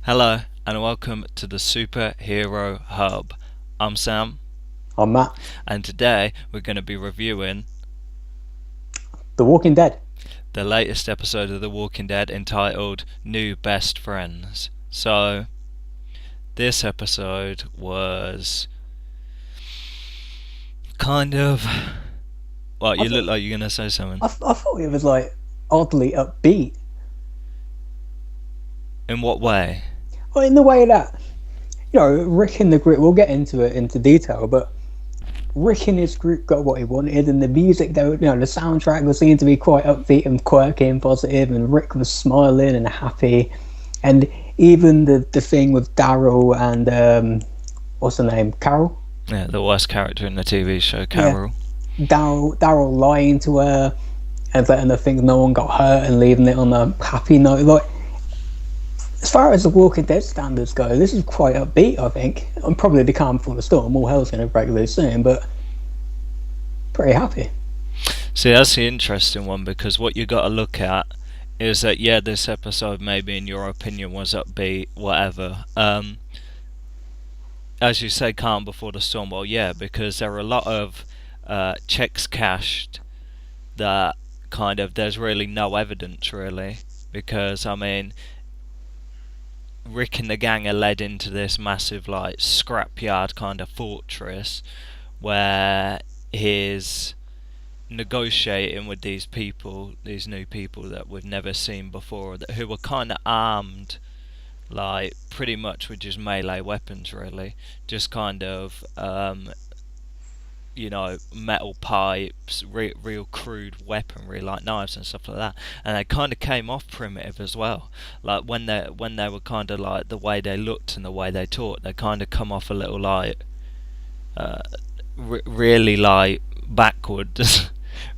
Hello and welcome to the Superhero Hub. I'm Sam, I'm Matt. and today we're going to be reviewing The Walking Dead. the latest episode of The Walking Dead entitled New Best Friends. So, this episode was kind of. Well, I you look thought like you're going to say something. I thought it was like oddly upbeat. In what way? Well, in the way that Rick and the group. We'll get into it into detail, but Rick and his group got what he wanted, and the music, though, the soundtrack was seen to be quite upbeat and quirky and positive, and Rick was smiling and happy, and even the thing with Daryl and what's her name, Carol. Yeah, the worst character in the TV show, Yeah, Carol. Daryl lying to her and letting her think no one got hurt and leaving it on a happy note. Like, as far as the Walking Dead standards go, this is quite upbeat, I think. I'm probably the calm before the storm. All hell's going to break loose soon, but pretty happy. See, that's the interesting one because what you got to look at is that, yeah, this episode maybe in your opinion was upbeat, whatever. As you say, calm before the storm. Well, yeah, because there are a lot of checks cashed that kind of there's really no evidence really because I mean Rick and the gang are led into this massive like scrapyard kind of fortress where he's negotiating with these people, these new people that we've never seen before, that who were kind of armed like pretty much with just melee weapons really, just kind of metal pipes, real crude weaponry like knives and stuff like that, and they kind of came off primitive as well. Like when they were kind of like the way they looked and the way they talked, they kind of come off a little like uh, really like backward.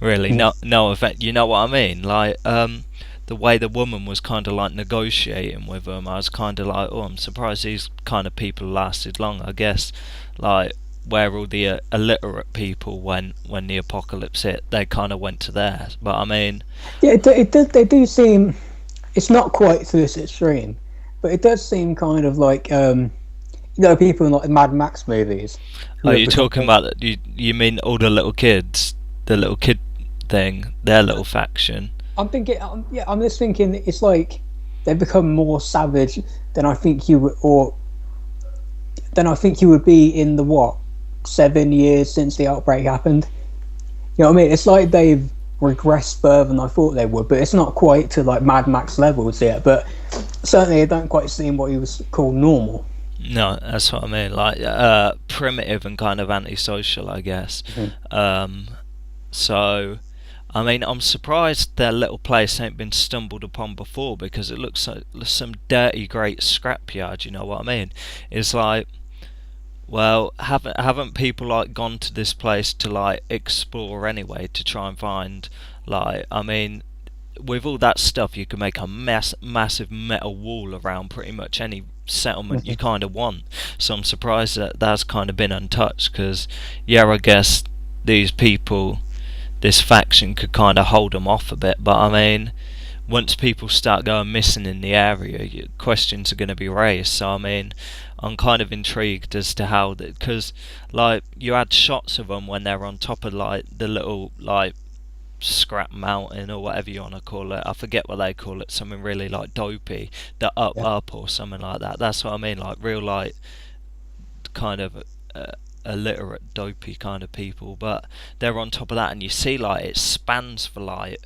Really, no effect. You know what I mean? Like the way the woman was kind of like negotiating with them, I was kind of like, oh, I'm surprised these kind of people lasted long. I guess like where all the illiterate people when the apocalypse hit, they kind of went to theirs. But I mean, Yeah, they do seem. It's not quite to this extreme, but it does seem kind of like people in like Mad Max movies who are have you become. talking about that? You mean all the little kids, the little kid thing, their little faction? I'm thinking, yeah, I'm just thinking it's like they've become more savage than I think you would, or than I think you would be in the 7 years since the outbreak happened. You know what I mean? It's like they've regressed further than I thought they would, but it's not quite to like Mad Max levels yet. But certainly, I don't quite seem what he was called normal. No, that's what I mean. Like primitive and kind of antisocial, I guess. Mhm. Um, so I mean, I'm surprised their little place ain't been stumbled upon before because it looks like some dirty, great scrapyard. You know what I mean? It's like, well, haven't people like gone to this place to like explore anyway to try and find like, I mean, with all that stuff, you can make a massive metal wall around pretty much any settlement you Mhm. kind of want. So I'm surprised that that's kind of been untouched because, yeah, I guess these people, this faction could kind of hold them off a bit. But I mean, once people start going missing in the area, questions are going to be raised. So I mean, I'm kind of intrigued as to how that, because like you had shots of them when they're on top of like the little like scrap mountain or whatever you want to call it. I forget what they call it. Something really like dopey, the Yeah. up or something like that. That's what I mean. Like real like kind of illiterate, dopey kind of people, but they're on top of that, and you see like it spans for like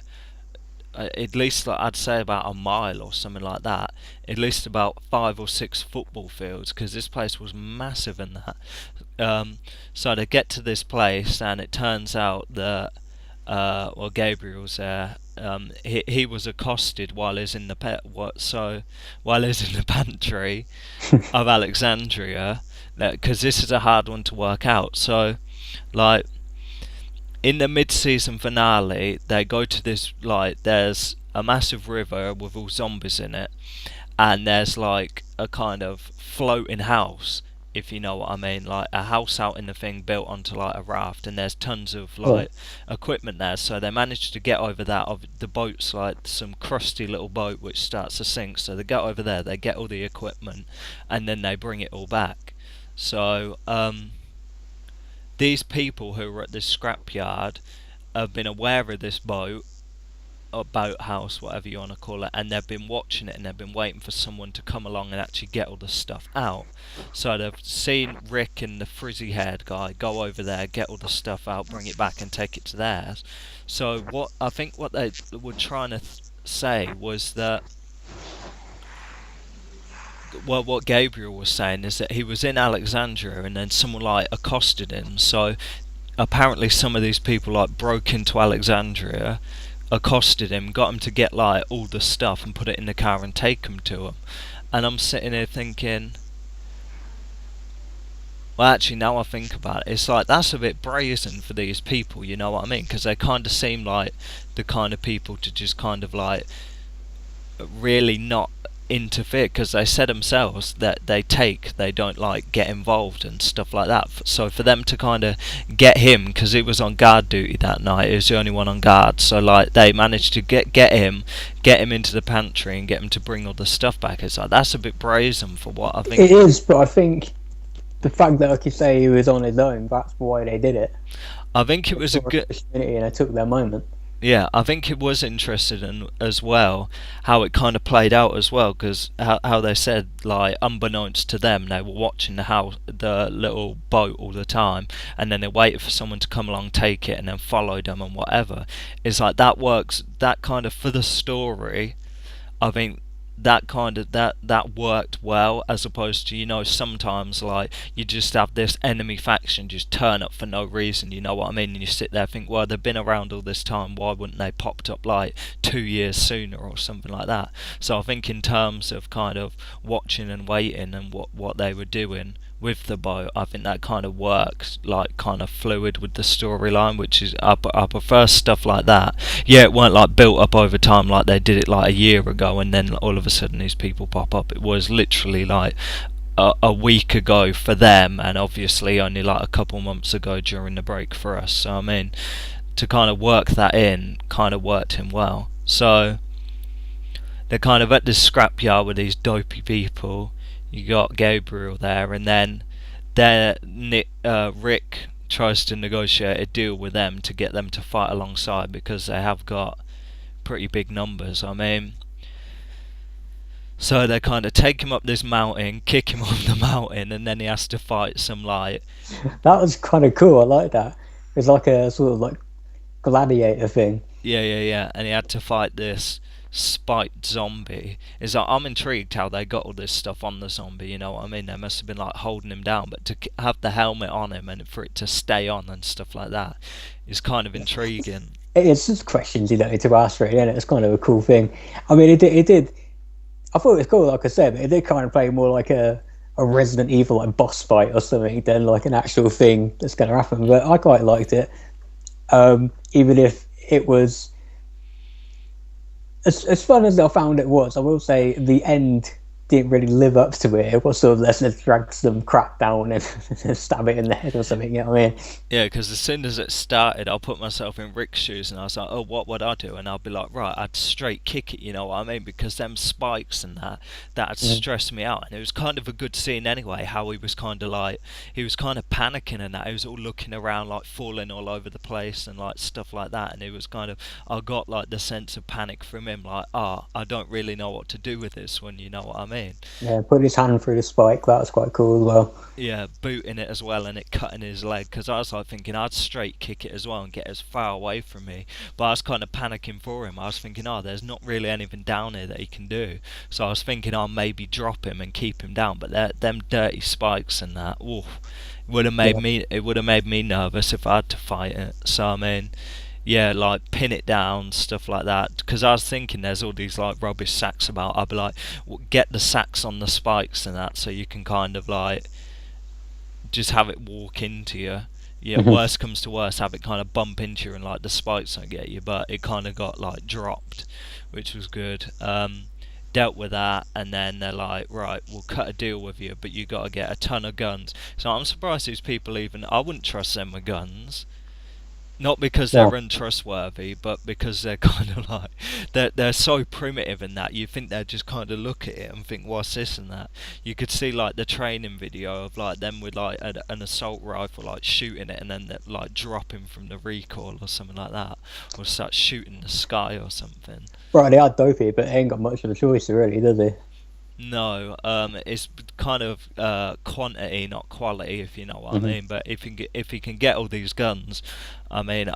at least like I'd say about a mile or something like that. At least about 5 or 6 football fields because this place was massive in that. So they get to this place, and it turns out that well, Gabriel's there. He was accosted while he's in the while he's in the pantry of Alexandria, because this is a hard one to work out. So, like in the mid-season finale, they go to this like there's a massive river with all zombies in it, and there's like a kind of floating house if you know what I mean, like a house out in the thing built onto like a raft, and there's tons of Oh, like equipment there. So they managed to get over that. Of the boat's like some crusty little boat which starts to sink. So they get over there, they get all the equipment, and then they bring it all back. So these people who were at this scrapyard have been aware of this boat or boathouse, whatever you want to call it, and they've been watching it and they've been waiting for someone to come along and actually get all the stuff out. So they've seen Rick and the frizzy haired guy go over there, get all the stuff out, bring it back and take it to theirs. So what they were trying to say was that, well, what Gabriel was saying is that he was in Alexandria and then someone like accosted him. So apparently some of these people like broke into Alexandria, accosted him, got him to get like all the stuff and put it in the car and take him to him. And I'm sitting here thinking, well, actually, now I think about it, it's like that's a bit brazen for these people. You know what I mean? Because they kind of seem like the kind of people to just kind of like really not interfere, because they said themselves that they don't like get involved and stuff like that. So for them to kind of get him, because he was on guard duty that night, he was the only one on guard, so like they managed to get him into the pantry and get him to bring all the stuff back. It's like that's a bit brazen for what I think. it is, but I think the fact that, like you say, he was on his own, that's why they did it. I think it They was a saw an good. opportunity and they took their moment. Yeah, I think it was interesting as well how it kind of played out as well, because how they said, like, unbeknownst to them, they were watching the little boat all the time, and then they waited for someone to come along, take it, and then followed them and whatever. It's like that works, that kind of for the story. I think that worked well, as opposed to, sometimes like you just have this enemy faction just turn up for no reason, you know what I mean, and you sit there and think, well, they've been around all this time, why wouldn't they popped up like 2 years sooner or something like that. So I think in terms of kind of watching and waiting and what they were doing with the boat, I think that kind of works, like kind of fluid with the storyline, which is I prefer stuff like that. Yeah, it weren't like built up over time like they did it like a year ago, and then all of a sudden these people pop up. It was literally like a week ago for them, and obviously only like a couple months ago during the break for us. So I mean, to kind of work that in kind of worked him well. So they're kind of at this scrapyard with these dopey people. You got Gabriel there, and then Rick tries to negotiate a deal with them to get them to fight alongside, because they have got pretty big numbers. I mean, so they kind of take him up this mountain, kick him off the mountain, and then he has to fight some like, That was kind of cool. I like that. It's like a sort of like gladiator thing. yeah, and he had to fight this spiked zombie. Is like, I'm intrigued how they got all this stuff on the zombie, you know what I mean? They must have been like holding him down, but to have the helmet on him and for it to stay on and stuff like that is kind of intriguing. It's just questions you don't need to ask, really, and it's kind of a cool thing. I mean, it did. I thought it was cool, like I said, but it did kind of play more like a Resident Evil like boss fight or something than like an actual thing that's going to happen. But I quite liked it, even if it was as fun as I found it was. I will say the end didn't really live up to it. It was sort of let's drag some crap down and stab it in the head or something. You know what I mean? Yeah, because as soon as it started, I'll put myself in Rick's shoes and I was like, oh, what would I do? And I'll be like, right, I'd straight kick it, you know what I mean? Because them spikes and that'd stress me out. And it was kind of a good scene anyway, how he was kind of like, he was kind of panicking and that. He was all looking around, like falling all over the place and like stuff like that. And it was kind of, I got like the sense of panic from him, like, I don't really know what to do with this one, you know what I mean? Yeah, put his hand through the spike. That was quite cool as well. Yeah, booting it as well and it cutting his leg, because I was like thinking I'd straight kick it as well and get as far away from me, but I was kind of panicking for him. I was thinking, there's not really anything down here that he can do, so I was thinking I'll maybe drop him and keep him down, but them dirty spikes and that, would have made me nervous if I had to fight it. So I mean, yeah, like pin it down, stuff like that. Because I was thinking there's all these like rubbish sacks about. I'd be like, get the sacks on the spikes and that, so you can kind of like just have it walk into you. Yeah, worst comes to worst, have it kind of bump into you and like the spikes don't get you. But it kind of got like dropped, which was good. dealt with that, and then they're like, right, we'll cut a deal with you, but you got to get a ton of guns. So I'm surprised these people even. I wouldn't trust them with guns. Not because they're Well, untrustworthy, but because they're kind of like they're so primitive in that you think they'd just kind of look at it and think, what's this and that. You could see like the training video of like them with like an assault rifle, like shooting it and then like dropping from the recoil or something like that, or start shooting the sky or something. right, they are dopey, but they ain't got much of a choice, really, does he? No, it's kind of quantity, not quality, if you know what I Hmm. mean. But if he can get all these guns, I mean,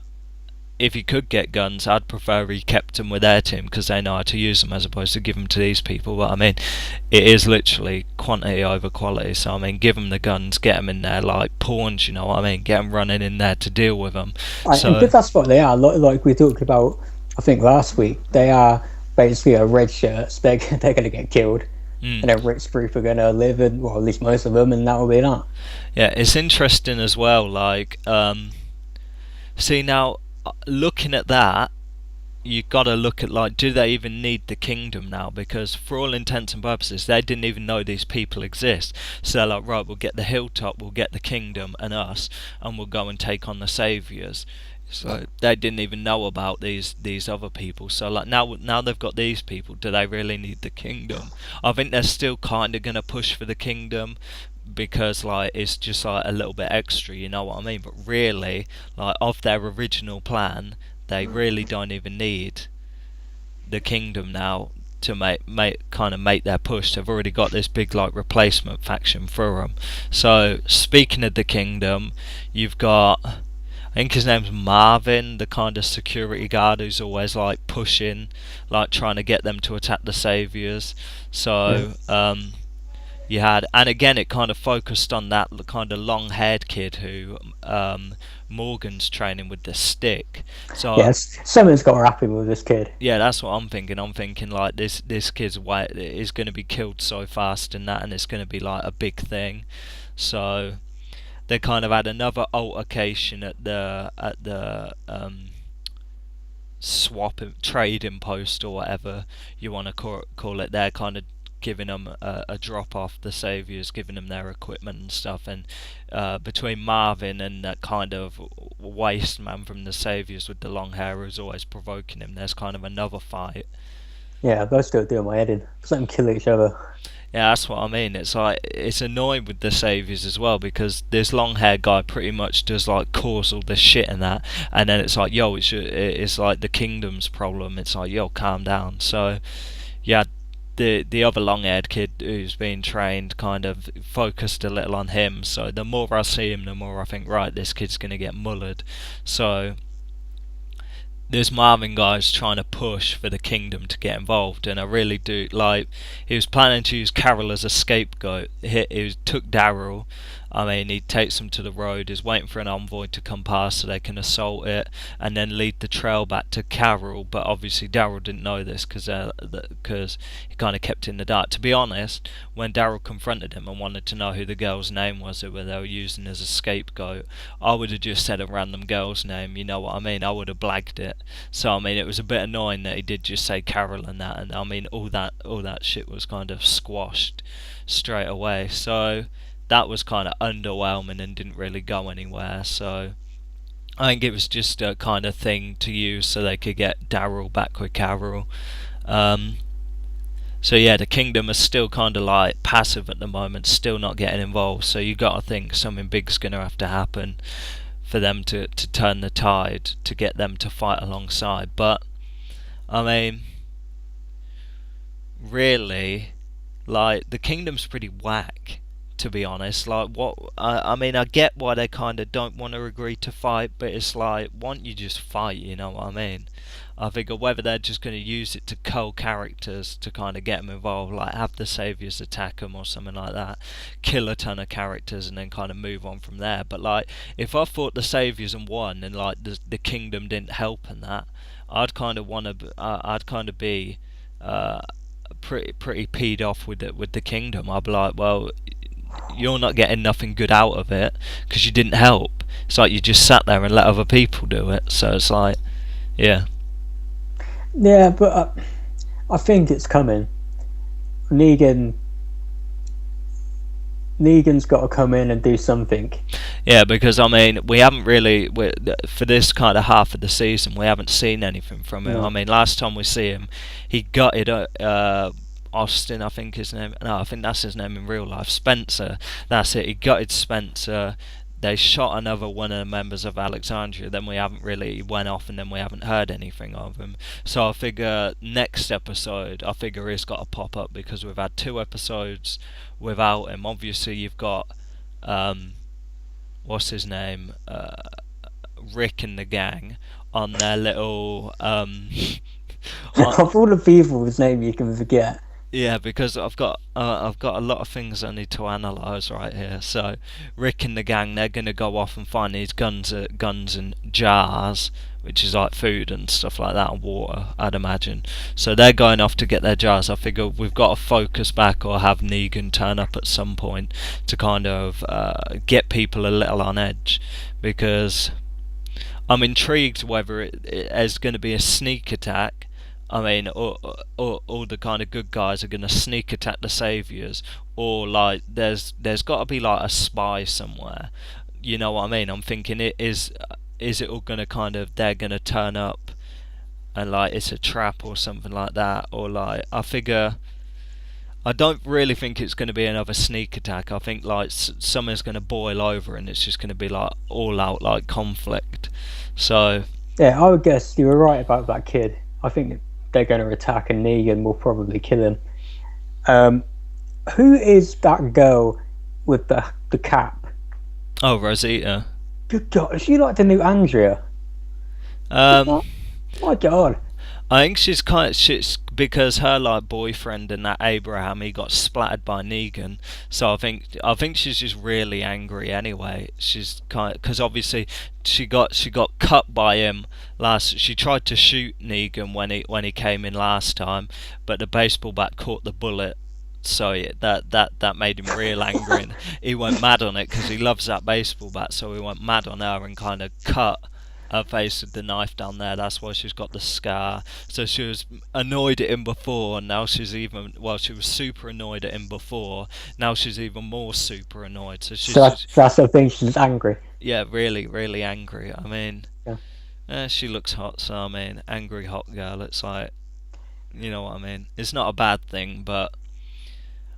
if he could get guns, I'd prefer he kept them with their team because they know how to use them as opposed to give them to these people. But I mean, it is literally quantity over quality. So I mean, give them the guns, get them in there like pawns. You know what I mean? Get them running in there to deal with them. Right, and So if that's what they are, like we talked about, I think last week, they are basically a red shirts. They're going to get killed, and then Rick's group are going to live, and well, at least most of them, and that will be that. yeah, it's interesting as well. Like, see now, looking at that, you got to look at like, do they even need the kingdom now? Because for all intents and purposes, they didn't even know these people exist. So they're like, right, we'll get the hilltop, we'll get the kingdom and us, and we'll go and take on the saviors. So they didn't even know about these other people. So like now they've got these people. Do they really need the kingdom? I think they're still kind of gonna push for the kingdom because like it's just like a little bit extra. You know what I mean? But really, like of their original plan, they really don't even need the kingdom now to make their push. They've already got this big like replacement faction for them. So speaking of the kingdom, you've got, I think his name's Marvin, the kind of security guard who's always like pushing, like trying to get them to attack the saviors. So you had, and again, it kind of focused on that kind of long-haired kid who Morgan's training with the stick. So Yes, someone's got to happy with this kid. yeah, that's what I'm thinking. I'm thinking like this kid's way is going to be killed so fast in that, and it's going to be like a big thing. So they kind of had another altercation at the swap trading post or whatever you want to call it. They're kind of giving them a drop off, the saviors giving them their equipment and stuff, and between Marvin and that kind of waste man from the saviors with the long hair who's always provoking him, there's kind of another fight. Yeah, those two are doing my head in. Just let them kill each other. Yeah, that's what I mean. It's like it's annoying with the saviors as well because this long haired guy pretty much does like cause all this shit and that, and then it's like, yo, it's like the kingdom's problem. It's like, yo, calm down. So yeah, the other long haired kid who's being trained kind of focused a little on him. So the more I see him, the more I think, right, this kid's gonna get mullered. So this Marvin guy's trying to push for the kingdom to get involved, and I really do like. He was planning to use Carol as a scapegoat. He took Daryl. I mean, he takes them to the road. He's waiting for an envoy to come past so they can assault it, and then lead the trail back to Carol. But obviously, Daryl didn't know this because he kind of kept in the dark. To be honest, when Daryl confronted him and wanted to know who the girl's name was that they were using as a scapegoat, I would have just said a random girl's name. You know what I mean? I would have blagged it. So I mean, it was a bit annoying that he did just say Carol and that, and I mean, all that shit was kind of squashed straight away. So that was kind of underwhelming and didn't really go anywhere. So I think it was just a kind of thing to use so they could get Daryl back with Carol. Um, so yeah, the kingdom is still kind of like passive at the moment, still not getting involved. So you got to think something big's going to have to happen for them to turn the tide to get them to fight alongside. But I mean, really, like the kingdom's pretty whack, to be honest. Like what I mean, I get why they kind of don't want to agree to fight, but it's like, why don't you just fight? You know what I mean? I figure whether they're just going to use it to cull characters to kind of get them involved, like have the saviors attack them or something like that, kill a ton of characters and then kind of move on from there. But like, if I fought the saviors and won, and like the kingdom didn't help in that, I'd kind of want to, I'd kind of be pretty peed off with the kingdom. I'd be like, well, you're not getting nothing good out of it because you didn't help. It's like you just sat there and let other people do it. So it's like, yeah. Yeah, but I think it's coming. Negan Negan's got to come in and do something. Yeah, because I mean, we haven't really for this kind of half of the season, we haven't seen anything from him. I No. mean, last time we see him, he gutted Austin, I think his name. No, I think that's his name in real life. Spencer. That's it. He gutted Spencer. They shot another one of the members of Alexandria. Then we haven't really went off, and then we haven't heard anything of him. So I figure next episode, I figure he's got to pop up because we've had 2 episodes without him. Obviously, you've got what's his name, Rick and the gang on their little on, Of all the people whose name you can forget. yeah, because I've got a lot of things I need to analyse right here. So Rick and the gang, they're gonna go off and find these guns and jars, which is like food and stuff like that, and water, I'd imagine. So they're going off to get their jars. I figure we've got to focus back or have Negan turn up at some point to kind of get people a little on edge, because I'm intrigued whether it is going to be a sneak attack. I mean, all the kind of good guys are going to sneak attack the saviors, or like there's got to be like a spy somewhere. You know what I mean? I'm thinking is it all going to kind of they're going to turn up and like it's a trap or something like that, or like I figure. I don't really think it's going to be another sneak attack. I think like something's going to boil over and it's just going to be like all out like conflict. So Yeah, I would guess you were right about that kid. I think they're going to attack and Negan will probably kill him. Who is that girl with the cap? Rosita. Good God, is she like the new Andrea? Um, My God. I think she's because her like boyfriend and that Abraham, he got splattered by Negan. So I think she's just really angry anyway. She's kind because obviously she got cut by him last. She tried to shoot Negan when he came in last time, but the baseball bat caught the bullet. So yeah, that made him real angry, and he went mad on it because he loves that baseball bat. So he went mad on her and kind of cut her face with the knife down there. That's why she's got the scar. So she was annoyed at him before, and now she was super annoyed at him before. Now she's even more super annoyed. So she's So that's the thing, she's angry. yeah, really, really angry. I mean, Yeah. she looks hot. So I mean, angry hot girl. It's like, you know what I mean. It's not a bad thing, but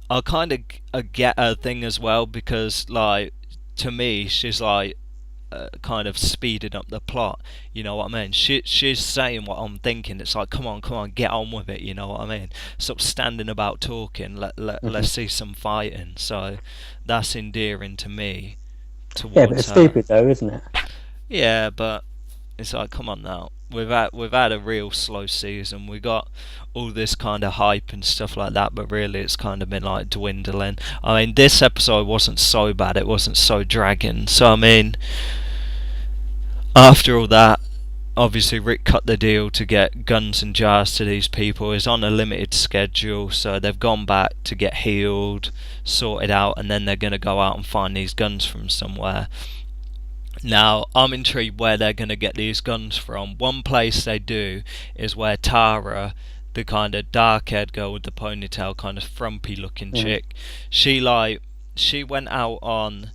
I kind of get her thing as well because like to me, she's like kind of speeding up the plot. You know what I mean? She's saying what I'm thinking. It's like, come on, get on with it. You know what I mean? Stop standing about talking. Let's see some fighting. So that's endearing to me towards Yeah, but it's her. stupid though, isn't it? Yeah, but it's like, come on now. We've had a real slow season. We got all this kind of hype and stuff like that, but really it's kind of been like dwindling. I mean, this episode wasn't so bad. It wasn't so dragging. So I mean, after all that, obviously Rick cut the deal to get guns and jars to these people. He's on a limited schedule, so they've gone back to get healed, sorted out, and then they're going to go out and find these guns from somewhere. Now, I'm intrigued where they're going to get these guns from. One place they do is where Tara, the kind of dark-haired girl with the ponytail, kind of frumpy-looking chick, she went out on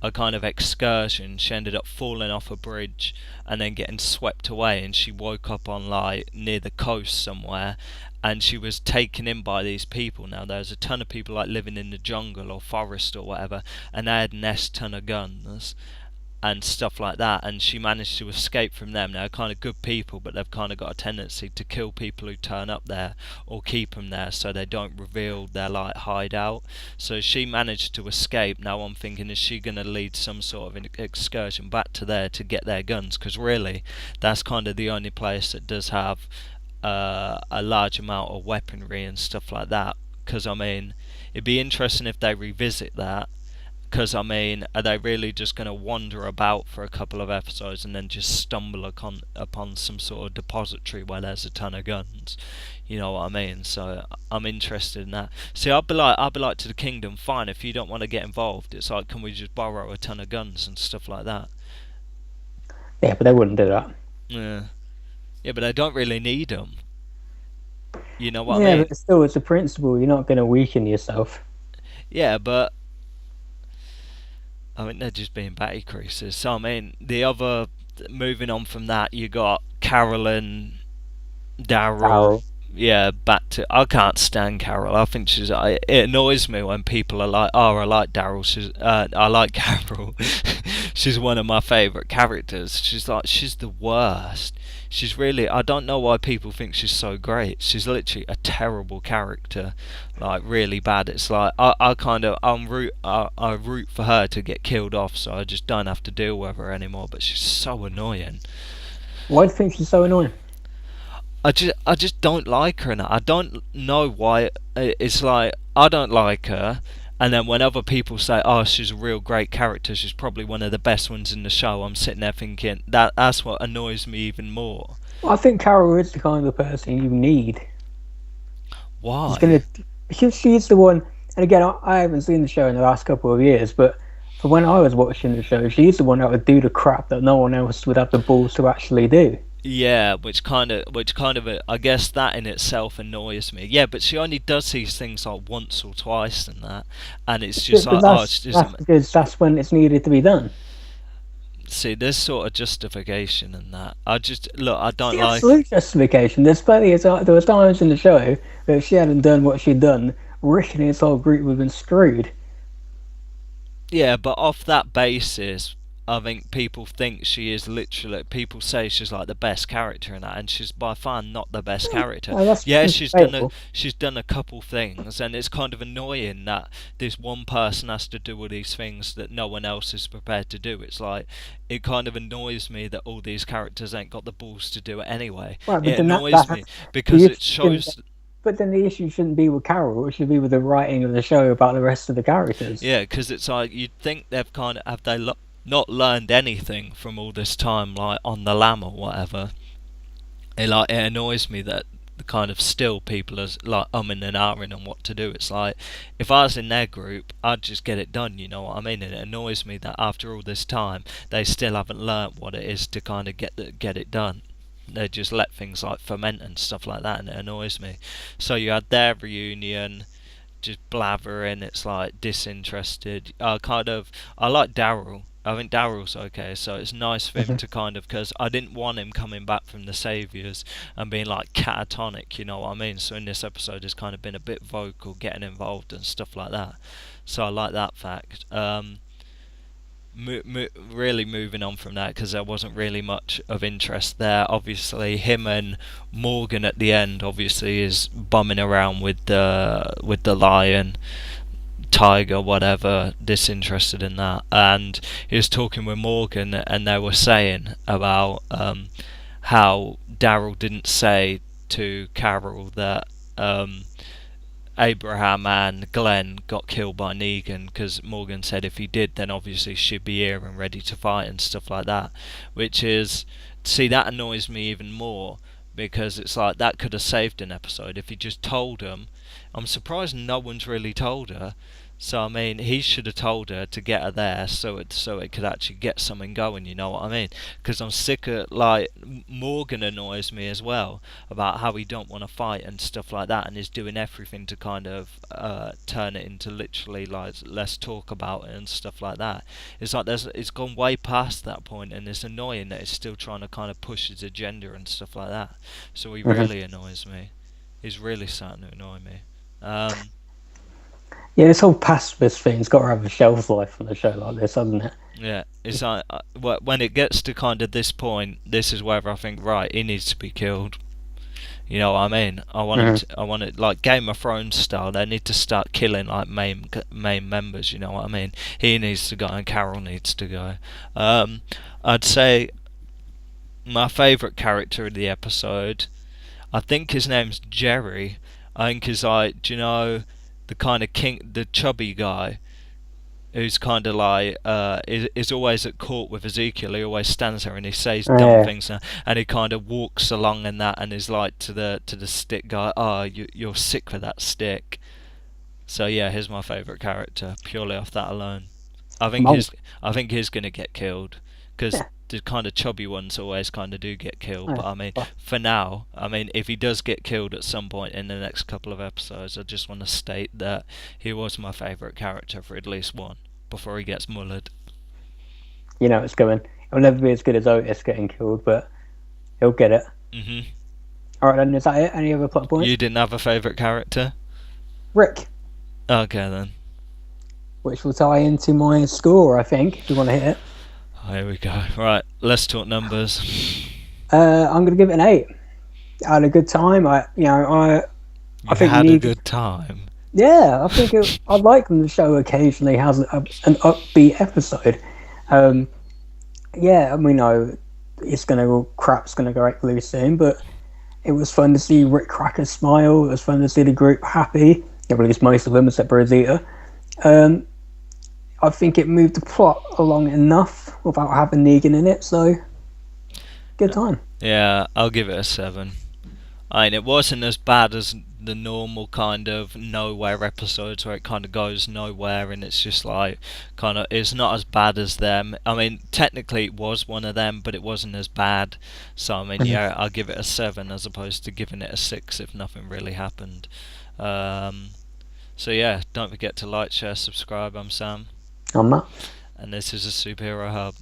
a kind of excursion. She ended up falling off a bridge and then getting swept away, and she woke up on like near the coast somewhere, and she was taken in by these people. Now there's a ton of people like living in the jungle or forest or whatever, and they had an ton of guns and stuff like that, and she managed to escape from them. They're kind of good people, but they've kind of got a tendency to kill people who turn up there or keep them there so they don't reveal their like hideout. So she managed to escape. Now I'm thinking, is she going to lead some sort of an excursion back to there to get their guns? Because really that's kind of the only place that does have a large amount of weaponry and stuff like that. Because I mean, it'd be interesting if they revisit that. Because I mean, are they really just going to wander about for a couple of episodes and then just stumble upon some sort of depository where there's a ton of guns? You know what I mean? So I'm interested in that. See, I'd be like to the Kingdom, fine, if you don't want to get involved, it's like, can we just borrow a ton of guns and stuff like that? Yeah, but they wouldn't do that. Yeah, but they don't really need them. You know what I Yeah, mean? but still, it's a principle. You're not going to weaken yourself. Yeah, but I think they're just being batty creases. So I mean, the other moving on from that, you got Carol and Daryl. Daryl. Yeah, back to I can't stand Carol. I think it annoys me when people are like, "Oh, I like Daryl." I like Carol. She's one of my favourite characters. She's the worst. She's really. I don't know why people think she's so great. She's literally a terrible character, like really bad. It's like I root for her to get killed off, so I just don't have to deal with her anymore. But she's so annoying. Why do you think she's so annoying? I just don't like her, and I don't know why. It's like I don't like her, and then when other people say, "Oh, she's a real great character. She's probably one of the best ones in the show," I'm sitting there thinking that's what annoys me even more. I think Carol is the kind of person you need. She's Why? gonna, because she's the one. And again, I haven't seen the show in the last couple of years, but for when I was watching the show, she's the one that would do the crap that no one else would have the balls to actually do. Yeah, I guess that in itself annoys me. Yeah, but she only does these things like once or twice and that, and it's Yeah, just but like, oh, it's just that's because that's when it's needed to be done. see, there's sort of justification in that. I just look, I It's don't the like. absolute justification. There's plenty of there was times in the show where if she hadn't done what she'd done, Rick and his whole group would have been screwed. Yeah, but off that basis, I think people think she is literally. People say she's like the best character in that, and she's by far not the best character. That's Yeah, debatable. she's done a couple things, and it's kind of annoying that this one person has to do all these things that no one else is prepared to do. It's like it kind of annoys me that all these characters ain't got the balls to do it anyway. Right, but It then annoys me the because issue it shouldn't, shows. but then the issue shouldn't be with Carol. It should be with the writing of the show about the rest of the characters. Yeah, because it's like you'd think they've kind of not learned anything from all this time, like on the lam or whatever. It annoys me that the kind of still people are like umming and ahhing on what to do. It's like if I was in their group, I'd just get it done. You know what I mean? And it annoys me that after all this time, they still haven't learnt what it is to kind of get it done. They just let things like ferment and stuff like that, and it annoys me. So you had their reunion, just blathering. It's like disinterested. I like Daryl. I think Daryl's okay, so it's nice for him Mhm. to kind of because I didn't want him coming back from the Saviors and being like catatonic, you know what I mean? So in this episode, he's kind of been a bit vocal, getting involved and stuff like that. So I like that fact. Really moving on from that because there wasn't really much of interest there. Obviously, him and Morgan at the end obviously is bumming around with the lion, tiger, whatever, disinterested in that. And he was talking with Morgan, and they were saying about how Daryl didn't say to Carol that Abraham and Glenn got killed by Negan because Morgan said if he did, then obviously she'd be here and ready to fight and stuff like that. Which is, see, that annoys me even more because it's like that could have saved an episode if he just told them. I'm surprised no one's really told her. So I mean, he should have told her to get her there, so it could actually get something going. You know what I mean? Because I'm sick of like Morgan annoys me as well about how he don't want to fight and stuff like that, and is doing everything to kind of turn it into literally like let's talk about it and stuff like that. It's like it's gone way past that point, and it's annoying that it's still trying to kind of push his agenda and stuff like that. So he Mhm. really annoys me. He's really starting to annoy me. Um, Yeah, this whole pacifist thing's got to have a shelf life on a show like this, hasn't it? Yeah, it's like when it gets to kind of this point, this is where I think right, he needs to be killed. You know what I mean? Mhm. I want it like Game of Thrones style. They need to start killing like main members. You know what I mean? He needs to go, and Carol needs to go. I'd say my favourite character of the episode. I think his name's Jerry. I think he's like, do you know, the kind of the chubby guy who's kind of like is always at court with Ezekiel. He always stands there and he says dumb Yeah. things, and he kind of walks along in that, and is like to the stick guy. Oh, you're sick with that stick. So yeah, he's my favourite character purely off that alone. I think Mul- he's I think he's gonna get killed because yeah. the kind of chubby ones always kind of do get killed. But Oh, I mean, well, for now, I mean, if he does get killed at some point in the next couple of episodes, I just want to state that he was my favourite character for at least one before he gets mullered. you know it's coming. It'll never be as good as Otis getting killed, but he'll get it. Mhm. All right, then is that it? Any other plot points? You didn't have a favourite character? Rick, Okay then. which will tie into my score, I think. If you want to hit it, Here we go. Right, let's talk numbers. I'm going to give it an 8. I had a good time. I You think had a Negan. good time. Yeah, I think I like when the show occasionally has an upbeat episode. Yeah, we know crap's gonna go out loose soon, but it was fun to see Rick Cracker smile. It was fun to see the group happy, at least most of them, except Rosita. I think it moved the plot along enough without having Negan in it, so good time. Yeah, I'll give it a 7. I mean, it wasn't as bad as the normal kind of nowhere episodes where it kind of goes nowhere and it's just like kind of it's not as bad as them. I mean, technically it was one of them, but it wasn't as bad. So I mean, yeah, I'll give it a 7 as opposed to giving it a 6 if nothing really happened. So yeah, don't forget to like, share, subscribe. I'm Sam, I'm Matt. and this is a Superhero Hub.